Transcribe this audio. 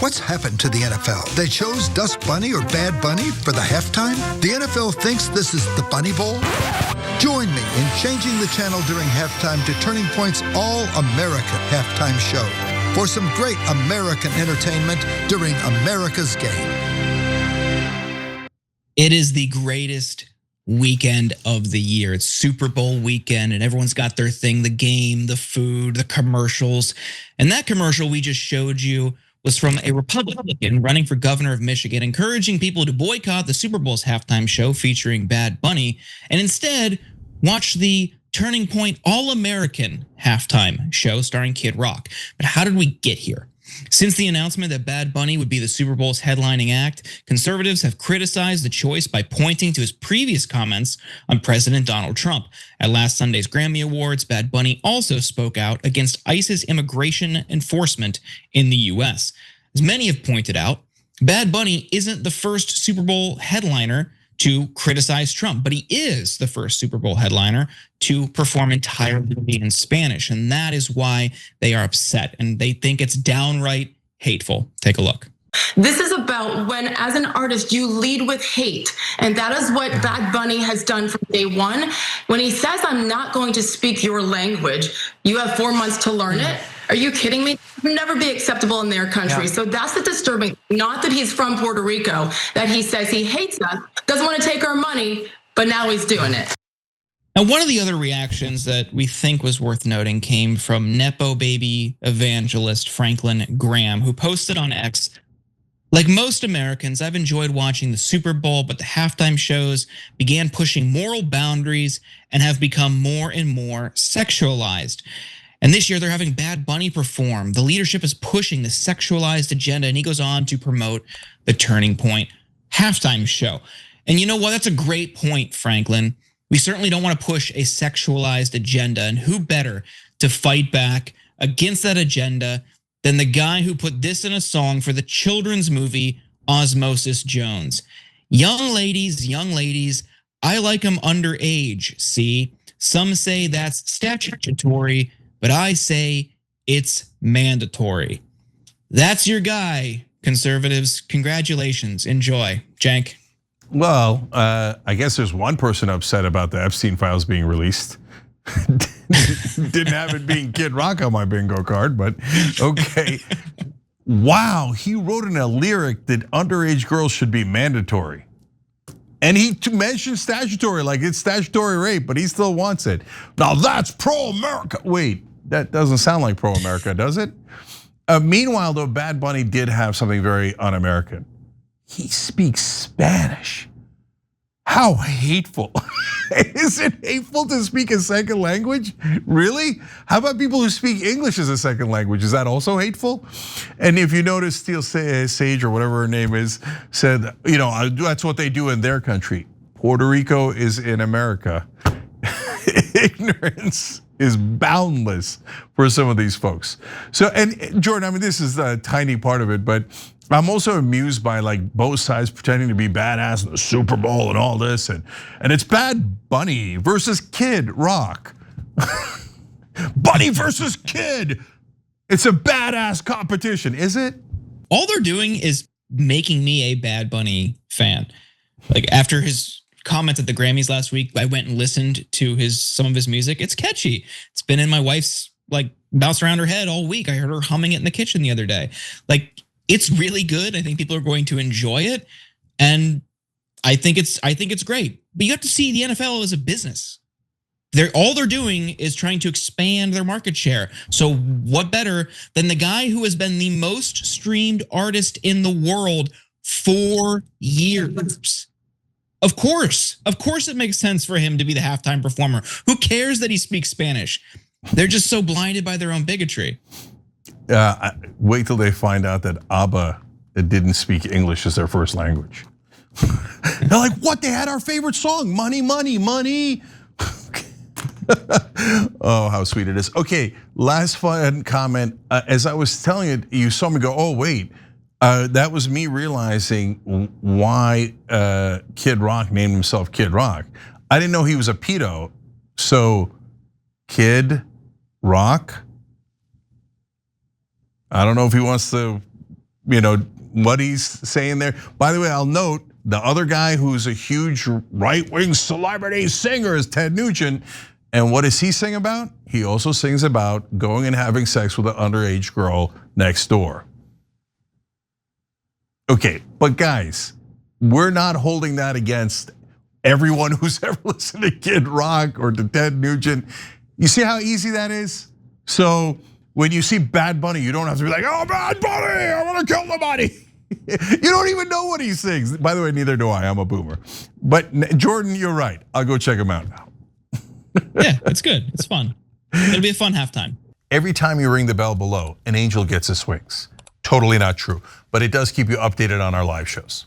What's happened to the NFL? They chose Dust Bunny or Bad Bunny for the halftime? The NFL thinks this is the Bunny Bowl? Join me in changing the channel during halftime to Turning Point's All-American halftime show for some great American entertainment during America's game. It is the greatest weekend of the year. It's Super Bowl weekend and everyone's got their thing, the game, the food, the commercials. And that commercial we just showed you was from a Republican running for governor of Michigan, encouraging people to boycott the Super Bowl's halftime show featuring Bad Bunny and instead watch the Turning Point All-American halftime show starring Kid Rock. But how did we get here? Since the announcement that Bad Bunny would be the Super Bowl's headlining act, conservatives have criticized the choice by pointing to his previous comments on President Donald Trump. At last Sunday's Grammy Awards, Bad Bunny also spoke out against ICE's immigration enforcement in the US. As many have pointed out, Bad Bunny isn't the first Super Bowl headliner to criticize Trump, but he is the first Super Bowl headliner to perform entirely in Spanish. And that is why they are upset and they think it's downright hateful. Take a look. This is about when, as an artist, you lead with hate. And that is what Bad Bunny has done from day one. When he says, I'm not going to speak your language, you have 4 months to learn it. Are you kidding me? It would never be acceptable in their country. So that's the disturbing, not that he's from Puerto Rico, that he says he hates us, doesn't want to take our money, but now he's doing it. Now, one of the other reactions that we think was worth noting came from Nepo baby evangelist Franklin Graham, who posted on X, like most Americans, I've enjoyed watching the Super Bowl, but the halftime shows began pushing moral boundaries and have become more and more sexualized. And this year they're having Bad Bunny perform. The leadership is pushing the sexualized agenda, and he goes on to promote the Turning Point halftime show. And you know what? That's a great point, Franklin. We certainly don't want to push a sexualized agenda, and who better to fight back against that agenda than the guy who put this in a song for the children's movie Osmosis Jones. Young ladies, I like them underage, see? Some say that's statutory, but I say it's mandatory. That's your guy, conservatives. Congratulations, enjoy. Jank. Well, I guess there's one person upset about the Epstein files being released. Didn't have it being Kid Rock on my bingo card, but okay. Wow, he wrote in a lyric that underage girls should be mandatory. And he mentioned statutory, like it's statutory rape, but he still wants it. Now that's pro-America. Wait, that doesn't sound like pro-America, does it? Meanwhile, though, Bad Bunny did have something very un-American. He speaks Spanish. How hateful. Is it hateful to speak a second language? Really? How about people who speak English as a second language? Is that also hateful? And if you notice, Steel Sage or whatever her name is said, that's what they do in their country. Puerto Rico is in America. Ignorance is boundless for some of these folks. So, and Jordan, I mean, this is a tiny part of it, but I'm also amused by like both sides pretending to be badass in the Super Bowl and all this, and it's Bad Bunny versus Kid Rock. Bunny versus Kid. It's a badass competition, is it? All they're doing is making me a Bad Bunny fan. Like after his comment at the Grammys last week, I went and listened to some of his music. It's catchy. It's been in my wife's bounced around her head all week. I heard her humming it in the kitchen the other day. It's really good. I think people are going to enjoy it, and I think it's great. But you have to see the NFL as a business. All they're doing is trying to expand their market share. So what better than the guy who has been the most streamed artist in the world for years? Of course it makes sense for him to be the halftime performer. Who cares that he speaks Spanish? They're just so blinded by their own bigotry. Wait till they find out that ABBA didn't speak English as their first language. They're like, what? They had our favorite song, Money, Money, Money. Oh, how sweet it is. Okay, last fun comment. As I was telling it, you saw me go, oh, wait. That was me realizing why Kid Rock named himself Kid Rock. I didn't know he was a pedo. So Kid Rock, I don't know if he wants to what he's saying there. By the way, I'll note the other guy who's a huge right-wing celebrity singer is Ted Nugent. And what does he sing about? He also sings about going and having sex with an underage girl next door. Okay, but guys, we're not holding that against everyone who's ever listened to Kid Rock or to Ted Nugent. You see how easy that is? So when you see Bad Bunny, you don't have to be like, oh, Bad Bunny, I want to kill somebody. You don't even know what he sings. By the way, neither do I, I'm a boomer. But Jordan, you're right, I'll go check him out now. Yeah, it's good, it's fun. It'll be a fun halftime. Every time you ring the bell below, an angel gets his wings. Totally not true, but it does keep you updated on our live shows.